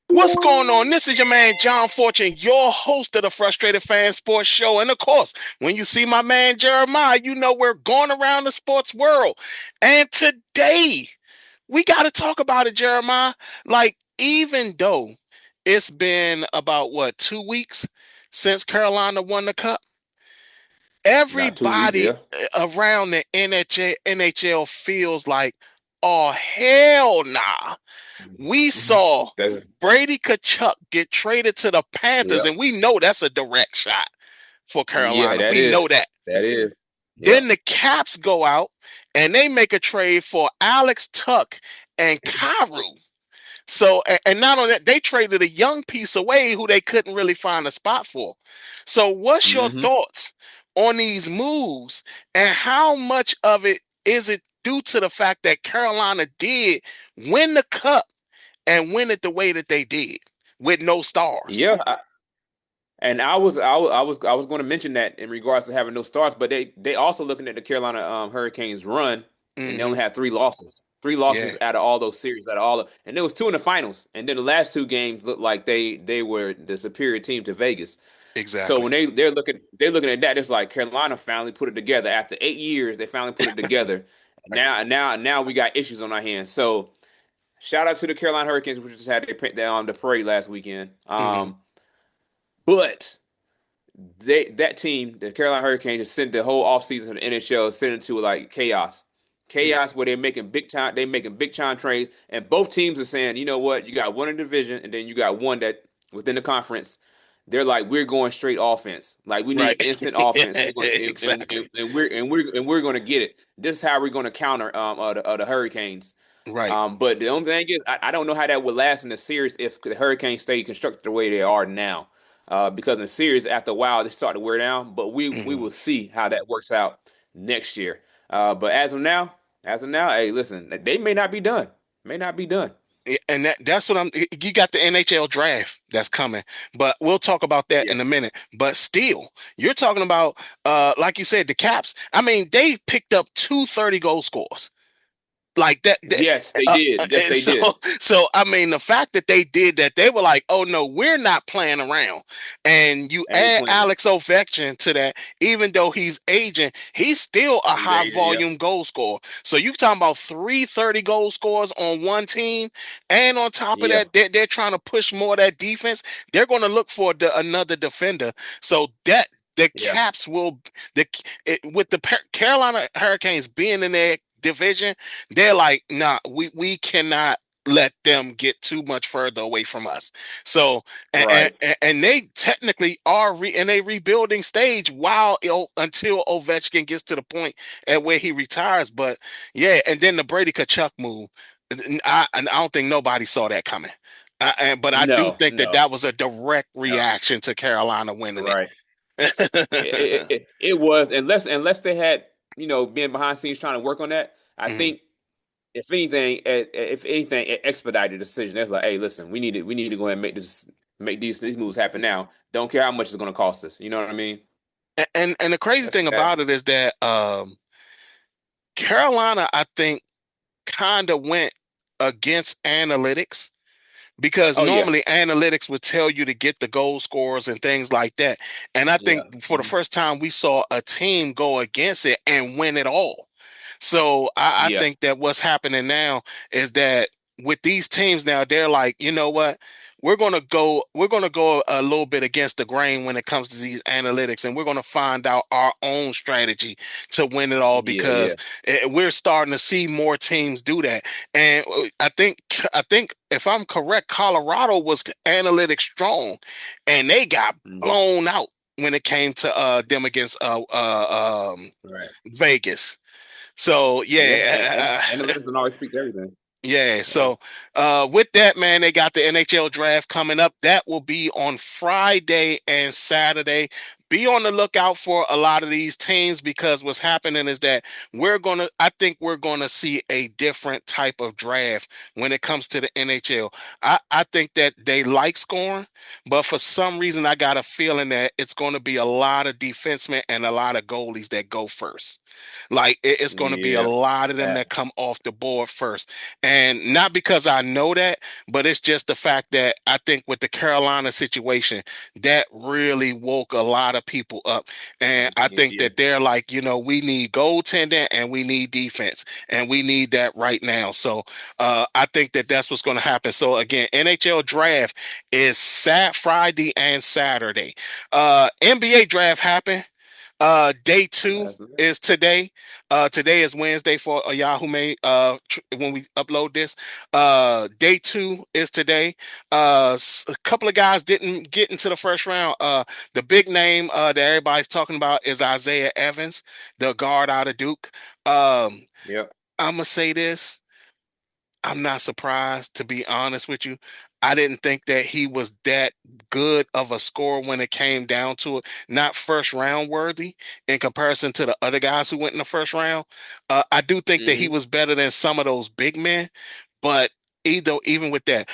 What's going on? This is your man John Fortune, your host of the Frustrated Fan Sports Show. And of course, when you see my man Jeremiah, you know we're going around the sports world. And today, we got to talk about it, Jeremiah. Like, even though it's been about 2 weeks since Carolina won the cup, Not 2 weeks, everybody yeah. around the NHL feels like, oh, hell nah. We saw That's Brady Tkachuk get traded to the Panthers, yeah, and we know that's a direct shot for yeah. Carolina. That We is know that. that is yeah. Then the Caps go out and they make a trade for Alex Tuck and Kyrou. So, and not only that, they traded a young piece away who they couldn't really find a spot for. So, what's your hmm thoughts on these moves, and how much of it is it due to the fact that Carolina did win the cup and win it the way that they did with no stars? Yeah. And I was going to mention that in regards to having no starts, but they also looking at the Carolina Hurricanes run, and they Mm-hmm. only had three losses. Three Yeah, losses out of all those series, out of all, and there was two in the finals, and then the last two games looked like they were the superior team to Vegas. So exactly. when they're looking at that, it's like Carolina finally put it together after 8 years. They finally put it together. Now we got issues on our hands. So shout out to the Carolina Hurricanes, which just had the parade last weekend. Mm-hmm. But that team, the Carolina Hurricanes, just sent the whole offseason of the NHL sent into like chaos. Chaos where they're making big time trades, and both teams are saying, you know what, you got one in the division, and then you got one that within the conference. They're like, we're going straight offense. Like we Right. need instant offense. We're going Exactly. and we're going to get it. This is how we're going to counter the Hurricanes. Right. But the only thing is, I don't know how that would last in the series if the Hurricanes stay constructed the way they are now. Because in the series, after a while, they start to wear down. But we Mm-hmm. will see how that works out next year. But as of now, hey, listen, they may not be done. May not be done. And that's what I'm. You got the NHL draft that's coming, but we'll talk about that Yeah. in a minute. But still, you're talking about, like you said, the Caps. I mean, they picked up 230 goal scorers. Like that, Yes, they did. Yes, and they did. so I mean, the fact that they did that, they were like, oh no, we're not playing around. And you I ain't add playing. Alex Ovechkin to that, even though he's aging, he's still a He's high Asian, yeah. volume goal scorer. So you talking about 330 goal scorers on one team, and on top of Yeah. that, they're trying to push more of that defense. They're going to look for another defender. So that the Yeah. Caps will with the Carolina Hurricanes being in their division, they're like, nah, we cannot let them get too much further away from us. So Right. and they technically are in a rebuilding stage while until Ovechkin gets to the point at where he retires. But yeah, and then the Brady Kachuk move, I don't think nobody saw that coming. But I do No, think that no, that was a direct no. reaction to Carolina winning Right. It, it. it, it was unless they had been behind the scenes trying to work on that. I Mhm. think if anything, it expedited the decision. It's like, hey, listen, we need to go ahead and make these moves happen now. Don't care how much it's going to cost us. You know what I mean? And the crazy That's thing that. about it is that Carolina, I think, kind of went against analytics, because Oh yeah, normally analytics would tell you to get the goal scorers and things like that. And I yeah, think for the first time we saw a team go against it and win it all. So I yeah, think that what's happening now is that with these teams now, they're like, you know what? We're gonna go a little bit against the grain when it comes to these analytics, and we're gonna find out our own strategy to win it all, yeah, yeah, because we're starting to see more teams do that. And I think if I'm correct, Colorado was analytics strong, and they got mhm, blown out when it came to them against right. Vegas. So Yeah, and yeah, analytics don't always speak to everything. yeah. Yeah, So with that, man, they got the NHL draft coming up. That will be on Friday and Saturday. be on the lookout for a lot of these teams, because what's happening is that I think we're gonna see a different type of draft when it comes to the NHL. I think that they like scoring, but for some reason I got a feeling that it's going to be a lot of defensemen and a lot of goalies that go first. Like it's going to be a Yeah. lot of them that come off the board first. And not because I know that, but it's just the fact that I think with the Carolina situation, that really woke a lot of people up. And I think Yeah. that they're like, we need goaltending and we need defense, and we need that right now. So I think that that's what's going to happen. So again, NHL draft is Friday and Saturday. NBA draft happened. Day two That's it. is today. Today is Wednesday for y'all who may when we upload this. Day two is today. A couple of guys didn't get into the first round. The big name that everybody's talking about is Isaiah Evans, the guard out of Duke. Yep. I'm gonna say this. I'm not surprised, to be honest with you. I didn't think that he was that good of a scorer when it came down to it. Not first round worthy in comparison to the other guys who went in the first round. I do think that he Hmm. was better than some of those big men, but even with that,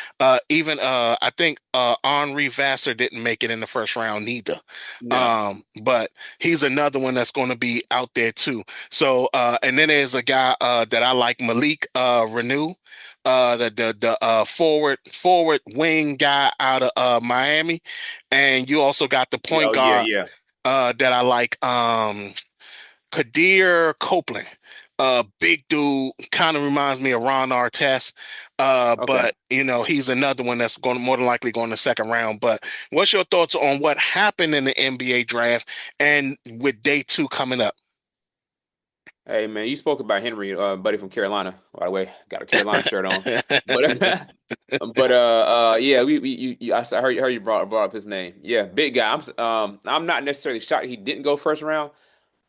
even I think Henri Vassar didn't make it in the first round neither. No. But he's another one that's going to be out there too. So and then there's a guy that I like, Malik Renew, the forward wing guy out of Miami, and you also got the point Oh yeah, guard yeah. that I like, Kadir Copeland. Big dude, kind of reminds me of Ron Artest. Okay. But he's another one that's going to more than likely go in the second round. But what's your thoughts on what happened in the NBA draft and with day two coming up? Hey man, you spoke about Henry, buddy from Carolina. By the way, got a Carolina shirt on. But yeah, I heard you brought up his name. Yeah, big guy. I'm not necessarily shocked he didn't go first round.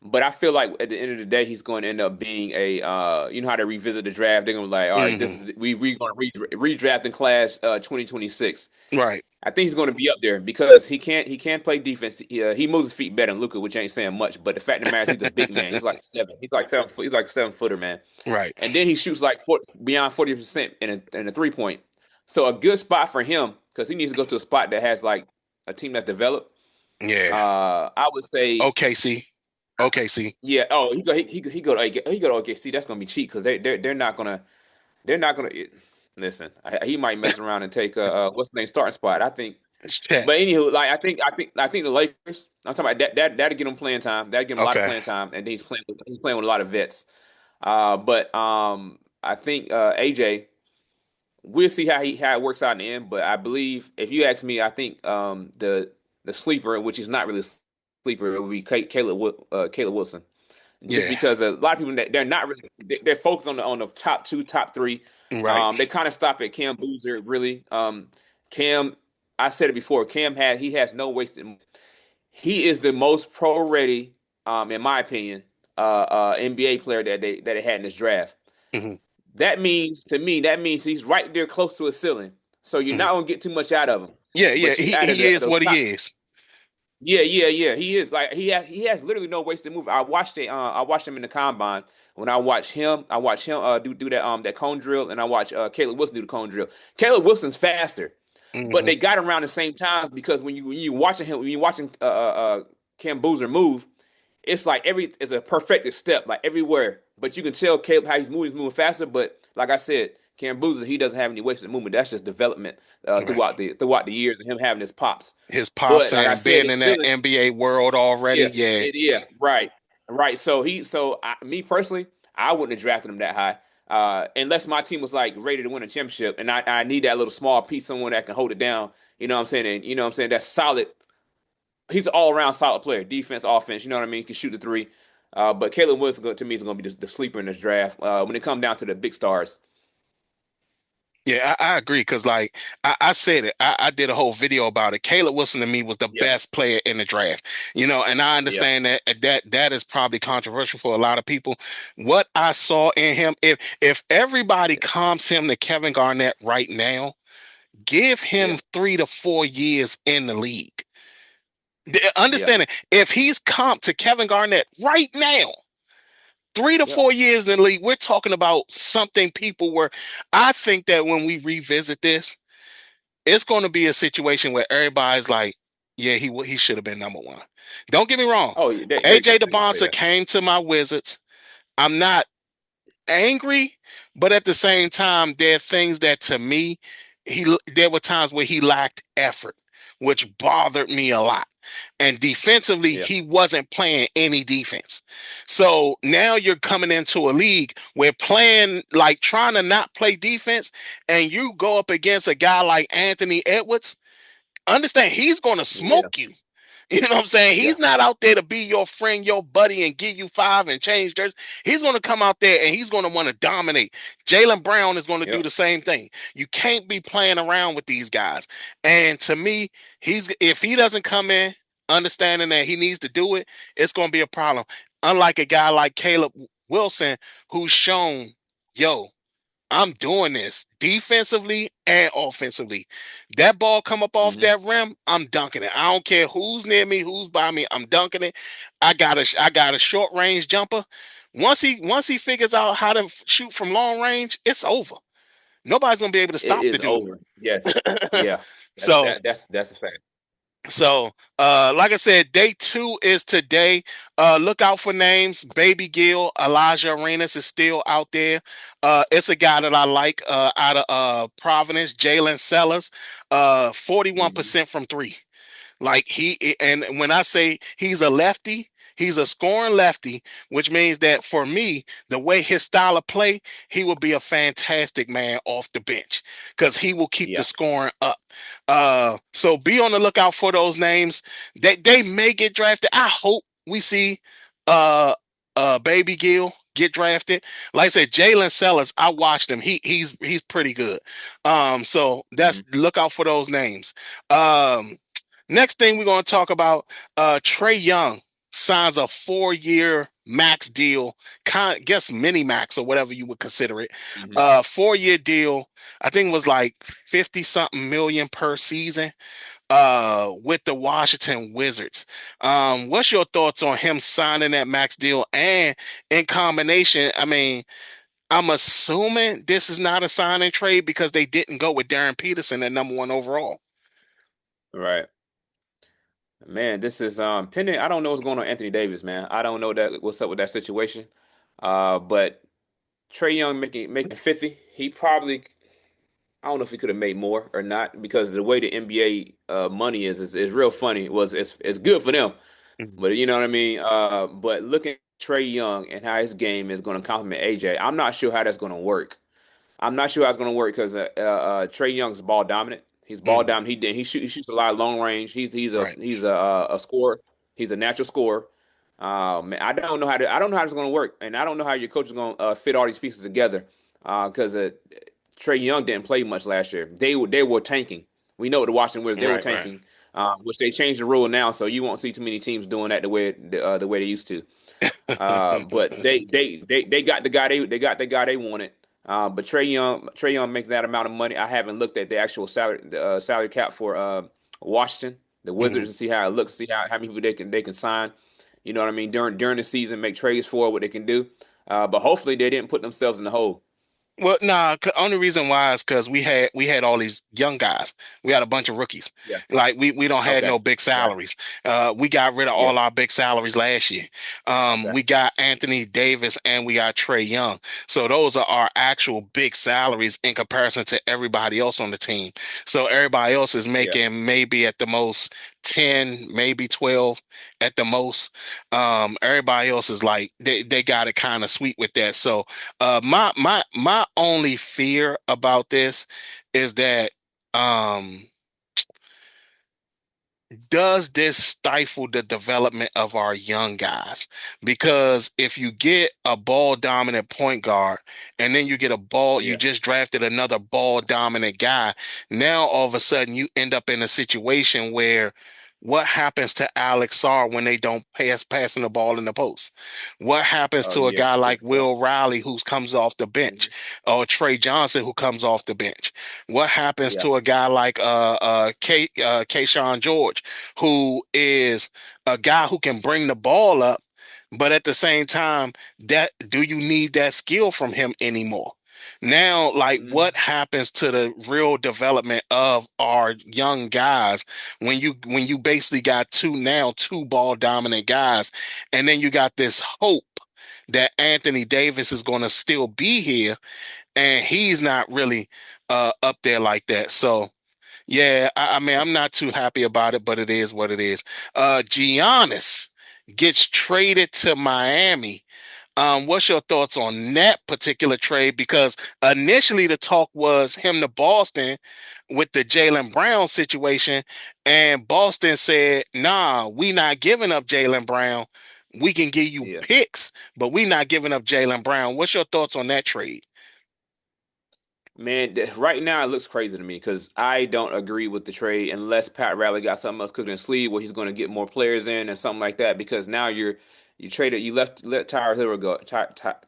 But I feel like at the end of the day, he's going to end up being a you know how they revisit the draft. They're gonna be like, all right, this Hmm. is we going to redraft in class 2026. Right. I think he's going to be up there because he can't play defense. He moves his feet better than Luka, which ain't saying much. But the fact of the matter is, he's a big man. He's like seven. He's like a 7 footer, man. Right. And then he shoots like beyond 40% in a 3 point. So a good spot for him because he needs to go to a spot that has like a team that's developed. Yeah. I would say OKC. OKC. yeah. Oh, he go to OKC. That's gonna be cheap because they're not gonna listen. He might mess around and take what's the name starting spot. I think. It's Chet. But anywho, like I think the Lakers. I'm talking about that'll get him playing time. That'll get him a lot of Okay. playing time, and then he's playing with a lot of vets. But I think AJ. We'll see how it works out in the end. But I believe if you ask me, I think the sleeper, which is not really a sleeper, it would be Caleb Wilson just Yeah. because a lot of people they're not really they're focused on the top two, top three. Right. They kind of stop at Cam Boozer, really. Cam, I said it before. He has no wasted. He is the most pro ready, in my opinion, NBA player that they had in this draft. Hmm. That means to me, he's right there close to a ceiling. So you're Hmm. not gonna get too much out of him, Yeah. Yeah. but you He added he is those what top. he is. Yeah, yeah, yeah. He is like he has literally no wasted move. I watched him in the combine. When I watch him do that cone drill, and I watch Caleb Wilson do the cone drill. Caleb Wilson's faster, but Hmm. they got around the same times because when you watching Cam Boozer move, it's like it's a perfected step like everywhere. But you can tell Caleb how he's moving faster. But like I said, Cam Boozer he doesn't have any wasted movement. That's just development Right. throughout the years of him having his pops. His But pops like I and said, being his in that ceiling, NBA world already. yeah, Yeah. right, right. Me personally, I wouldn't have drafted him that high. Unless my team was like ready to win a championship, and I need that little small piece, someone that can hold it down. You know what I'm saying? And you know what I'm saying? That's solid. He's an all around solid player, defense, offense. You know what I mean? He can shoot the three. But Caleb Wilson to me is going to be the sleeper in this draft. When it comes down to the big stars, Yeah, I agree because, like I said it, I did a whole video about it. Caleb Wilson to me was the yep, best player in the draft, and I yep, understand that is probably controversial for a lot of people. What I saw in him, if everybody yeah, comps him to Kevin Garnett right now, give him yeah, 3 to 4 years in the league. Yeah. Understanding if he's comp to Kevin Garnett right now, 3 to Yep. 4 years in the league, we're talking about something people were. I think that when we revisit this, it's going to be a situation where everybody's like, yeah, he should have been number one. Don't get me wrong. Oh, yeah, AJ they gonna say DeBonsa that. came to my Wizards. I'm not angry, but at the same time, there are things that to me, there were times where he lacked effort, which bothered me a lot. And defensively, Yeah. he wasn't playing any defense. So now you're coming into a league where playing like trying to not play defense, and you go up against a guy like Anthony Edwards. Understand, he's going to Yeah. smoke you. You know what I'm saying? Yeah. He's not out there to be your friend, your buddy, and give you five and change jerseys. He's going to come out there and he's going to want to dominate. Jaylen Brown is going to do Yep. the same thing. You can't be playing around with these guys. And to me, if he doesn't come in understanding that he needs to do it, it's going to be a problem. Unlike a guy like Caleb Wilson, who's shown, yo, I'm doing this defensively and offensively. That ball come up off Hmm. that rim, I'm dunking it. I don't care who's near me, who's by me, I'm dunking it. I got a short range jumper. Once he figures out how to shoot from long range, it's over. Nobody's gonna be able to It stop the is dude. over. Yes. Yeah. so That's a fact. like I said, day two is today. Look out for names. Baby Gill, Elijah Arenas is still out there. It's a guy that I like out of Providence, Jalen Sellers, Hmm. 41% from three. Like and when I say he's a lefty, he's a scoring lefty, which means that for me, the way his style of play, he will be a fantastic man off the bench because he will keep the Yeah. scoring up. So be on the lookout for those names. They may get drafted. I hope we see uh Baby Gill get drafted. Like I said, Jalen Sellers, I watched him. He's pretty good. So that's Hmm. look out for those names. Next thing we're going to talk about, Trae Young signs a 4-year max deal, guess mini max or whatever you would consider it. Hmm. 4-year deal, I think it was like 50 something million per season with the Washington Wizards. What's your thoughts on him signing that max deal and in combination? I mean, I'm assuming this is not a sign and trade because they didn't go with Darren Peterson at number one overall. Right. Man, this is pending. I don't know what's going on with Anthony Davis, man. I don't know that what's up with that situation. But Trey Young making 50, he probably I don't know if he could have made more or not because the way the NBA money is real funny. It's good for them, Mhm. but you know what I mean. But looking at Trey Young and how his game is going to complement AJ, I'm not sure how that's going to work. I'm not sure how it's going to work because Trey Young's ball dominant. He's ball Mhm. dominant. He shoots a lot of long range. Right. He's a scorer. He's a natural scorer. Man, I don't know how it's going to work, and I don't know how your coach is going to fit all these pieces together. Because Trey Young didn't play much last year. They were tanking. We know what the Washington Wizards they were Right. Right. tanking, which they changed the rule now, so you won't see too many teams doing that the way they used to. But they got the guy they wanted. But Trey Young makes that amount of money. I haven't looked at the actual salary cap for Washington, the Mhm. Wizards, and see how it looks, see how many people they can sign. You know what I mean? During the season, make trades for what they can do. But hopefully they didn't put themselves in the hole. Well, nah. Only reason why is because we had all these young guys. We had a bunch of rookies. Yeah. Like we don't have Okay. no big Right. salaries. We got rid of Yeah. all our big salaries last year. Okay. We got Anthony Davis and we got Trey Young. So those are our actual big salaries in comparison to everybody else on the team. So everybody else is Yeah. making maybe at the most 10, maybe 12 at the most. Everybody else is like they got it kind of sweet with that. So my only fear about this is that um does this stifle the development of our young guys? Because if you get a ball dominant point guard and then you get you Yeah. just drafted another ball dominant guy, now all of a sudden you end up in a situation where what happens to Alex Sarr when they don't passing the ball in the post? What happens Oh to a yeah. guy Yeah. like Yeah. Will Riley who comes off the bench? Mhm. or Trey Johnson who comes off the bench? What happens Yeah. to a guy like Keyshawn George, who is a guy who can bring the ball up, but at the same time, that do you need that skill from him anymore? Now, like, Mm-hmm. what happens to the real development of our young guys when you basically got two ball dominant guys, and then you got this hope that Anthony Davis is going to still be here, and he's not really up there like that. So yeah, I mean, I'm not too happy about it, but it is what it is. Giannis gets traded to Miami. What's your thoughts on that particular trade? Because initially the talk was him to Boston with the Jaylen Brown situation, and Boston said, "Nah, we not giving up Jaylen Brown. We can give you Yeah. picks, but we not giving up Jaylen Brown." What's your thoughts on that trade? Man, right now it looks crazy to me because I don't agree with the trade unless Pat Riley got something else cooking in his sleeve where he's going to get more players in and something like that. Because now you traded you let Tyler Hero go.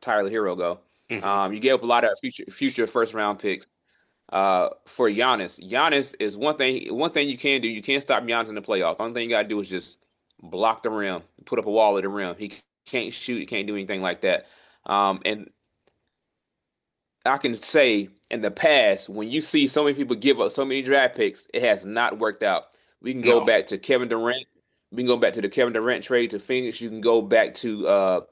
Tyler Hero go. Hmm. You gave up a lot of future first round picks for Giannis. Giannis is one thing. One thing you can do. You can't stop Giannis in the playoffs. The only thing you got to do is just block the rim, put up a wall at the rim. He can't shoot. He can't do anything like that. And I can say in the past, when you see so many people give up so many draft picks, it has not worked out. We can go No, back to Kevin Durant. We can go back to the Kevin Durant trade to Phoenix. You can go back to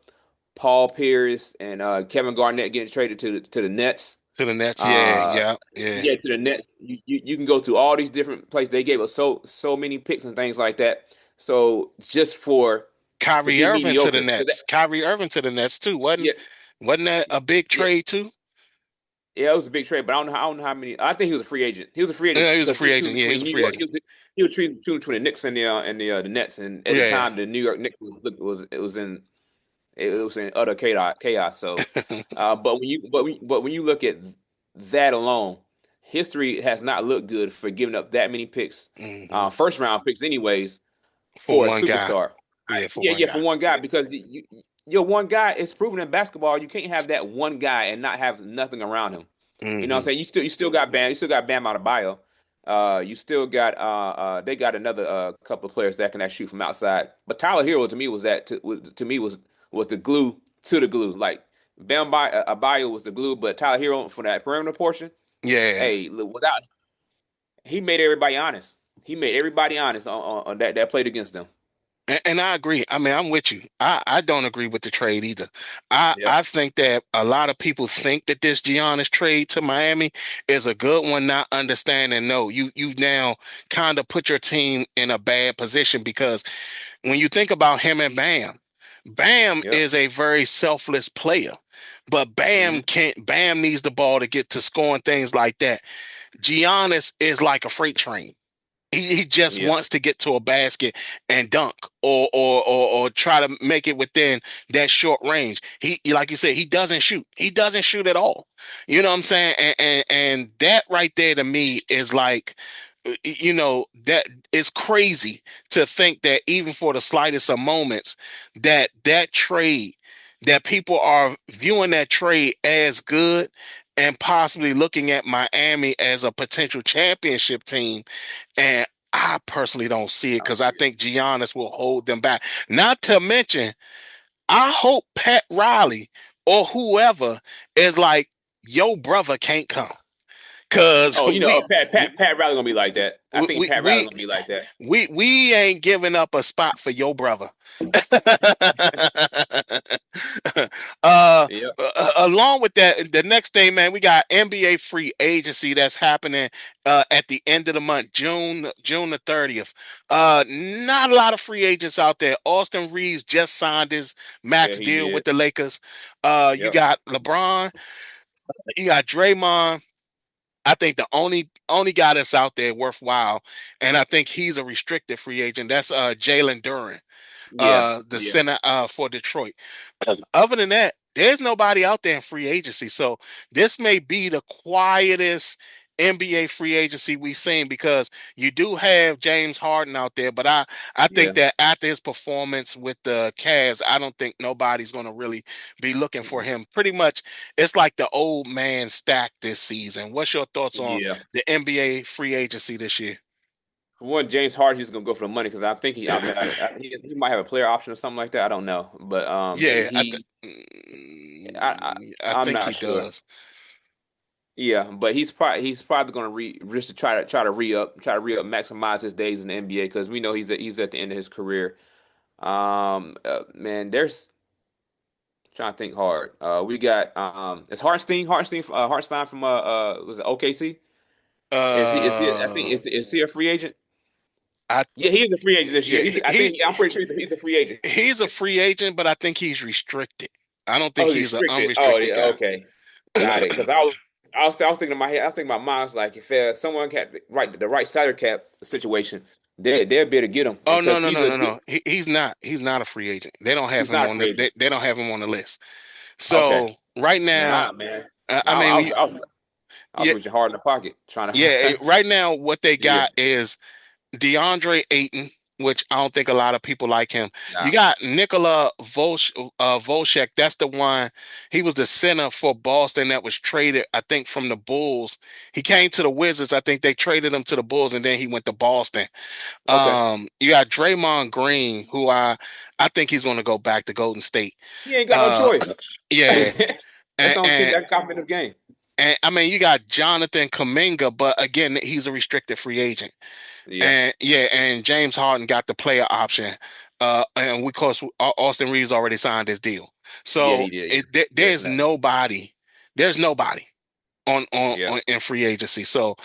Paul Pierce and Kevin Garnett getting traded to the Nets. to the Nets. Yeah, Uh, yeah, yeah. yeah, to the Nets. You can go through all these different places. They gave us so many picks and things like that. So just for to Kyrie be Irving to the mediocre. Nets. Kyrie Irving to the Nets too. Yeah, Wasn't that a big yeah. trade too? Yeah, it was a big trade, but I don't know how many. I think he was a free agent. He was a free agent Yeah, he was a because he free was agent. choosing Yeah, he was between a New free York. agent. He was choosing between the Knicks and the Nets, and at the Yeah. time, the New York Knicks was in utter chaos. So, but when you look at that alone, history has not looked good for giving up that many picks, Hmm. first round picks, anyways, For for a one guy. superstar. Yeah, for Yeah, one yeah, guy. for one guy because your one guy is proven in basketball. You can't have that one guy and not have nothing around him. You know what I'm Hmm. saying? You still got Bam. You still got Bam out of bio. You still got they got another couple of players that can actually shoot from outside. But Tyler Hero to me was the glue to the glue. Like Bam Abayo was the glue, but Tyler Hero for that perimeter portion, Yeah. hey, without he made everybody honest. He made everybody honest on that played against them. And I agree. I mean, I'm with you. I don't agree with the trade either. Yep. I think that a lot of people think that this Giannis trade to Miami is a good one, not understanding. No, you now kind of put your team in a bad position because when you think about him and Bam, Bam Yep. is a very selfless player, but Hmm. Bam needs the ball to get to scoring things like that. Giannis is like a freight train. He just Yeah. wants to get to a basket and dunk or try to make it within that short range. He like you said, he doesn't shoot. He doesn't shoot at all. You know what I'm saying? And that right there to me is like that is crazy to think that even for the slightest of moments that trade that people are viewing that trade as good and possibly looking at Miami as a potential championship team, and I personally don't see it I don't because I see it. think Giannis will hold them back. Not to mention, I hope Pat Riley or whoever is like, your brother can't come. Cause Oh, Pat Riley gonna be like that. I think we Pat Riley we gonna be like that. we ain't giving up a spot for your brother. uh, Yep. Along with that, the next thing, man, we got NBA free agency that's happening at the end of the month, June the 30th. Not a lot of free agents out there. Austin Reeves just signed his Yeah, max he deal with did. the Lakers. You Yep. got LeBron, you got Draymond. I think the only guy that's out there worthwhile, and I think he's a restricted free agent. That's Jalen Duren, Yeah. the Yeah. center for Detroit. Other than that, there's nobody out there in free agency. So this may be the quietest NBA free agency we've seen, because you do have James Harden out there, but I think Yeah. that after his performance with the Cavs, I don't think nobody's going to really be looking for Mm-mm. him. Pretty much, it's like the old man stack this season. What's your thoughts on Yeah. the NBA free agency this year? For one, James Harden, he's gonna go for the money because I think he might have a player option or something like that. I don't know, but Yeah, I I I'm think not he sure. does. Yeah, but he's probably gonna just to try to re up, maximize his days in the NBA because we know he's at the end of his career. Man, there's trying to think hard. We got it's Hartenstein from was it OKC? Is he I think Uh, is he a free agent? I Yeah, he is a free agent this year. yeah, I'm pretty sure he's a free agent. he's a free agent, but I think he's restricted. I don't think Oh, he's an restricted. Oh, unrestricted yeah, guy. okay, got it. Because I was thinking in my head, I was thinking my mind was like, if someone had the right salary cap situation, they'd be able to get him Oh, no, because no, he's no, a no, no. He's not. He's not a free agent. They don't have he's him not a on free agent. they don't have him on the list. Okay, So right now, man, I mean, I was yeah, reaching hard in the pocket trying yeah. to Right now, what they yeah, got is DeAndre Ayton, which I don't think a lot of people like him. You nah, got Nikola Volchek. That's the one. He was the center for Boston that was traded, I think, from the Bulls. He came to the Wizards. I think they traded him to the Bulls, and then he went to Boston. okay, You got Draymond Green, who I think he's going to go back to Golden State. he ain't got no Uh, choice. yeah, That's and, the only team and that confident in this game. and I mean, you got Jonathan Kuminga, but again, he's a restricted free agent. Yeah, And yeah, and James Harden got the player option. And of course, Austin Reeves already signed his deal. yeah, So he did. Yeah, yeah, there's exactly. nobody, there's nobody Yeah, on in free agency. So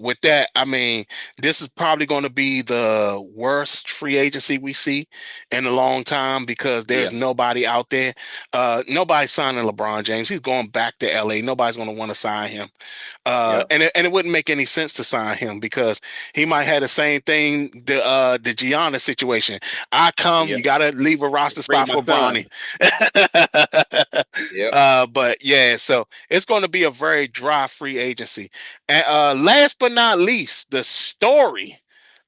with that, I mean, this is probably going to be the worst free agency we see in a long time, because there's yeah, nobody out there. Nobody's signing LeBron James. He's going back to LA. Nobody's going to want to sign him. yeah, And it wouldn't make any sense to sign him, because he might have the same thing, the Giannis situation. I come, yeah. you gotta leave a roster Bring spot my for son. Bronny. Yep. But yeah, so it's going to be a very dry free agency. And last but not least, the story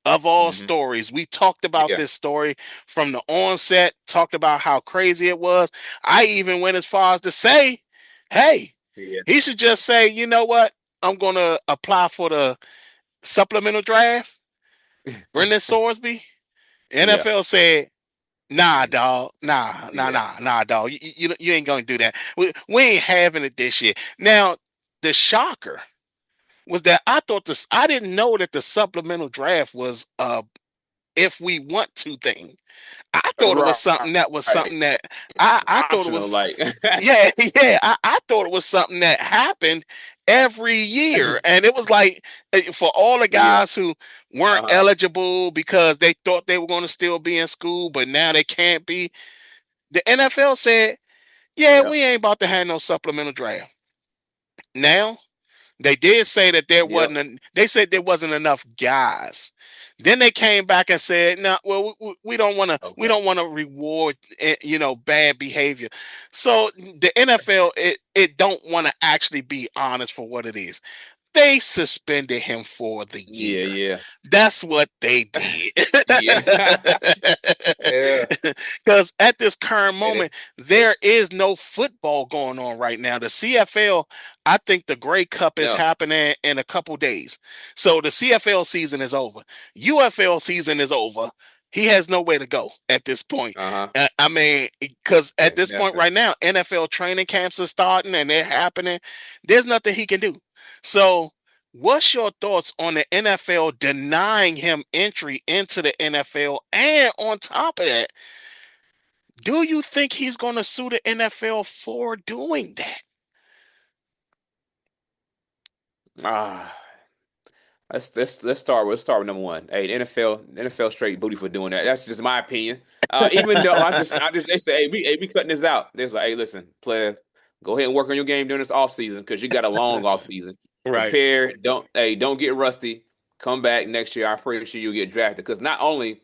of all Hmm. stories. We talked about Yeah. this story from the onset, talked about how crazy it was. I even went as far as to say, hey, Yeah. he should just say, you know what? I'm going to apply for the supplemental draft. Brendan Sorsby. Yeah. NFL said, nah, Mhm. dog. Yeah. Nah, dog. You ain't going to do that. We ain't having it this year. Now, the shocker was that I didn't know that the supplemental draft was if we want to thing. I thought it was something that was Right. something that I thought it Optional, was. like. Yeah, yeah. I thought it was something that happened every year. And it was like, for all the Yeah. guys who weren't Uh-huh. eligible because they thought they were going to still be in school, but now they can't be. The NFL said, yeah, Yep. we ain't about to have no supplemental draft. Now, they did say that Yep. they said there wasn't enough guys. Then they came back and said, "No, well, we don't want to. We Okay. don't want to reward, bad behavior." So the NFL, it don't want to actually be honest for what it is. They suspended him for the Yeah. year. Yeah. That's what they did. Yeah. Yeah. Because at this current And moment, there is no football going on right now. The CFL, I think the Grey Cup is no. happening in a couple days. So the CFL season is over. UFL season is over. He has nowhere to go at this point. Uh-huh. I mean, because at Yeah. this point Nothing. right now, NFL training camps are starting and they're happening. There's nothing he can do. So, what's your thoughts on the NFL denying him entry into the NFL? And on top of that, do you think he's going to sue the NFL for doing that? Ah. Let's start with number one. Hey, the NFL straight booty for doing that. That's just my opinion. Even though they say, hey, we cutting this out. They're like, hey, listen, player, go ahead and work on your game during this off season because you got a long off season. Right. Prepare. Don't get rusty. Come back next year. I'm pretty sure you'll get drafted. Because not only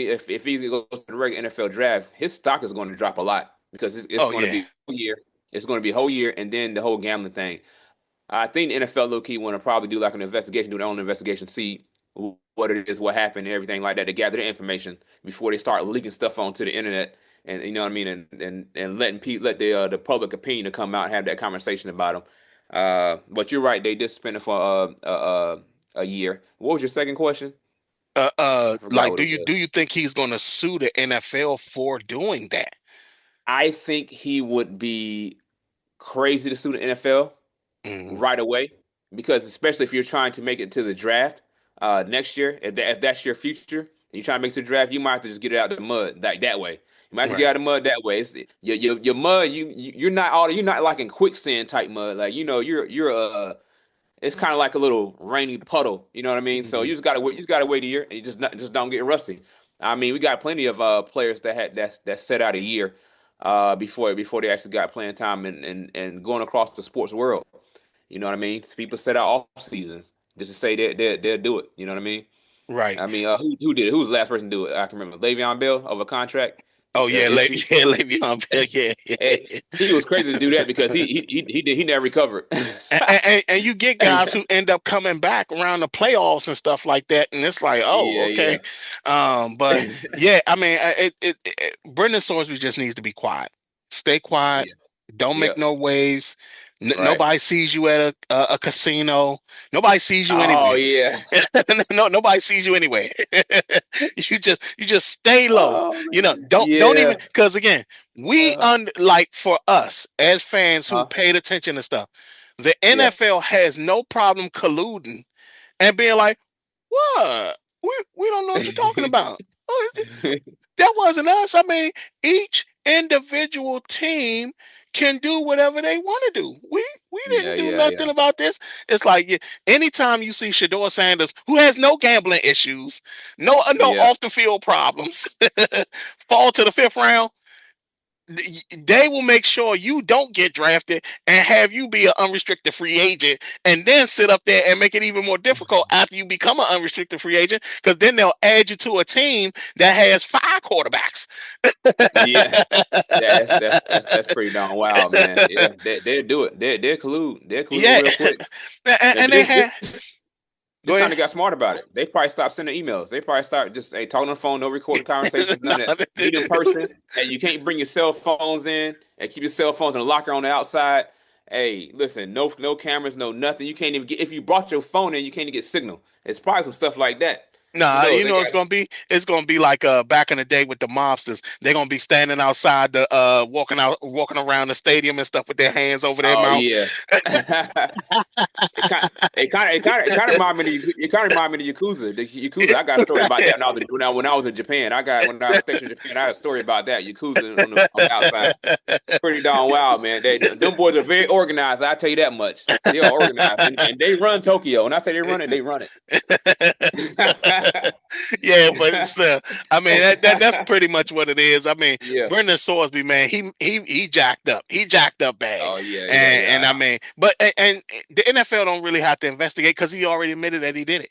if he goes to the regular NFL draft, his stock is going to drop a lot because it's Oh going to yeah. be a whole year. It's going to be a whole year, and then the whole gambling thing. I think the NFL low key want to probably do like an investigation, do their own investigation, see what it is, what happened, and everything like that, to gather the information before they start leaking stuff onto the internet, and you know what I mean, and let the public opinion to come out and have that conversation about them. But you're right, they did spend it for a year. What was your second question? I forgot Like, what do it you was. do you think he's going to sue the NFL for doing that? I think he would be crazy to sue the NFL Mm, right away, because especially if you're trying to make it to the draft next year, if that's your future, and you try to make it to the draft, you might have to just get it out of the mud like that way. You might have to get right. out of the mud that way. It's, your mud, you're not like in quicksand type mud. Like, you're it's kind of like a little rainy puddle. You know what I mean? So Mhm. you just gotta wait a year, and you just don't get rusty. I mean, we got plenty of players that set out a year before they actually got playing time and going across the sports world. You know what I mean? People set out off seasons just to say they'll do it. You know what I mean? Right. I mean, who did it? Who was the last person to do it? I can remember Le'Veon Bell of a contract Oh yeah, issue. yeah, Le'Veon Bell, yeah, Hey, yeah. he was crazy to do that because he never recovered. And you get guys who end up coming back around the playoffs and stuff like that, and it's like, oh, Yeah, okay. yeah, But yeah, I mean, Brendan Sorsby just needs to be quiet, stay quiet, yeah, don't make yep, no waves. right. Nobody sees you at a casino. Nobody sees you Oh anywhere. yeah. No, nobody sees you anyway. You just stay low. Oh You know, man. don't even, Yeah. because again, Uh, like for us as fans who huh. paid attention to stuff, the Yeah. NFL has no problem colluding and being like, "What? We don't know what you're talking about. Oh, that wasn't us." I mean, each individual team can do whatever they want to do. We Yeah, didn't do yeah, yeah, nothing about this. It's like, anytime you see Shador Sanders, who has no gambling issues, no yeah, off the field problems, fall to the fifth round, they will make sure you don't get drafted and have you be an unrestricted free agent, and then sit up there and make it even more difficult after you become an unrestricted free agent, because then they'll add you to a team that has five quarterbacks. yeah. That's pretty darn wild, man. Yeah, they'll do it. They'll collude Yeah. real quick. and, Yeah, and but they had this go time ahead. they got smart about it. They probably stopped sending emails. They probably start just, hey, talking on the phone, no recorded conversations, No, none of that. Meet in person, and you can't bring your cell phones in, and keep your cell phones in the locker on the outside. Hey, listen, no cameras, no nothing. You can't even get, if you brought your phone in, you can't even get signal. It's probably some stuff like that. Who Nah, knows? you They know it's got, gonna be. It's gonna be like back in the day with the mobsters. They're gonna be standing outside the walking around the stadium and stuff with their hands over their oh mouth. yeah. It kind of remind me of the Yakuza. The Yakuza. I got a story about that when I was in Japan. When I was stationed in Japan. I had a story about that Yakuza on the outside. Pretty darn wild, man. Them boys are very organized. I tell you that much. They are organized, and they run Tokyo. When I say they run it. Yeah, but it's I mean that's pretty much what it is. I mean, Yeah. Brendan Sorsby, man, he jacked up. He jacked up bad. Oh yeah, yeah, And I yeah. mean, but and the NFL don't really have to investigate because he already admitted that he did it.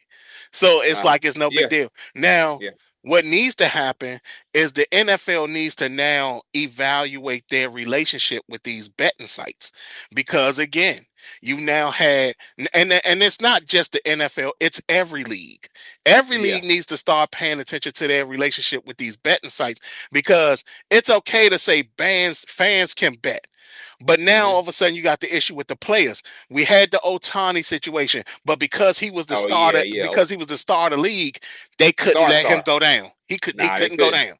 So it's like it's no big Yeah, deal. Now, yeah. what needs to happen is the NFL needs to now evaluate their relationship with these betting sites, because again, you now had, and it's not just the NFL, it's every league. Every Yeah. league needs to start paying attention to their relationship with these betting sites, because it's okay to say fans can bet. But now all Hmm. of a sudden you got the issue with the players. We had the Otani situation, but because he was the Oh yeah, starter, yeah. because he was the star of the league, they couldn't let him Star. go down. He Nah, they couldn't go couldn't. down.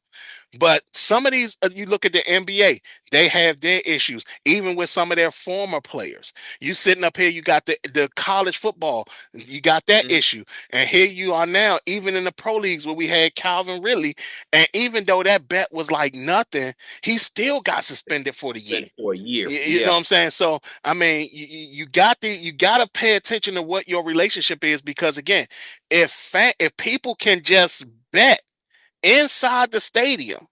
But some of these, you look at the NBA, they have their issues, even with some of their former players. You sitting up here, you got the college football, you got that Hmm. issue. And here you are now, even in the pro leagues where we had Calvin Ridley. And even though that bet was like nothing, he still got suspended for the year. Been for a year. You know Yeah. what I'm saying? So I mean, you got to pay attention to what your relationship is, because again, if people can just bet inside the stadium,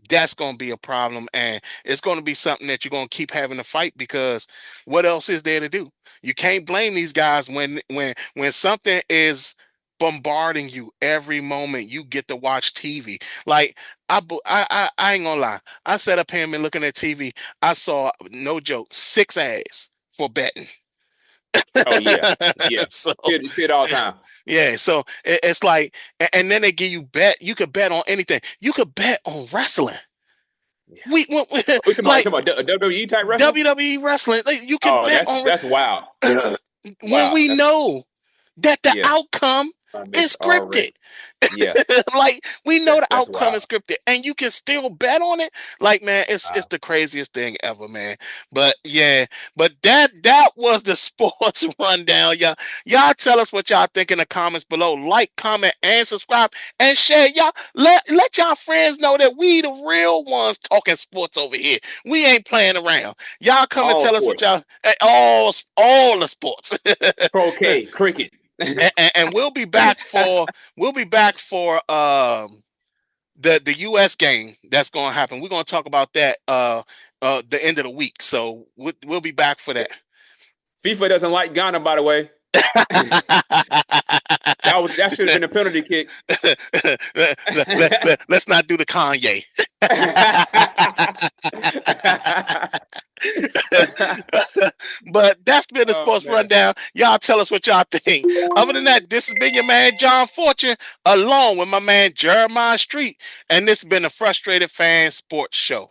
that's going to be a problem, and it's going to be something that you're going to keep having to fight, because what else is there to do? You can't blame these guys when something is bombarding you every moment you get to watch TV. Like I ain't gonna lie, I sat up here and been looking at TV. I saw, no joke, six ads for betting. Oh yeah, yeah. So You see it all the time. yeah, so it's like, and then they give you bet. You could bet on anything. You could bet on wrestling. Yeah. We Oh, you like talking about WWE type wrestling? WWE wrestling. Like, you can Oh, bet on that's wild. when Wow. we know that the Yeah. outcome It's is scripted. already. Yeah. Like, we know the That's outcome wild. is scripted, and you can still bet on it. Like, man, it's Wow. the craziest thing ever, man. But yeah, but that was the sports rundown, y'all. Y'all tell us what y'all think in the comments below. Like, comment, and subscribe, and share. Y'all let y'all friends know that we the real ones talking sports over here. We ain't playing around. Y'all come and All tell us what sports. y'all all the sports. Croquet, cricket. And we'll be back for the US game that's going to happen. We're going to talk about that the end of the week. So we'll be back for that. FIFA doesn't like Ghana, by the way. That should have been a penalty kick. Let's not do the Kanye. But that's been the sports rundown. Y'all tell us what y'all think. Other than that, this has been your man John Fortune, along with my man Jeremiah Street, and this has been the Frustrated Fan Sports Show.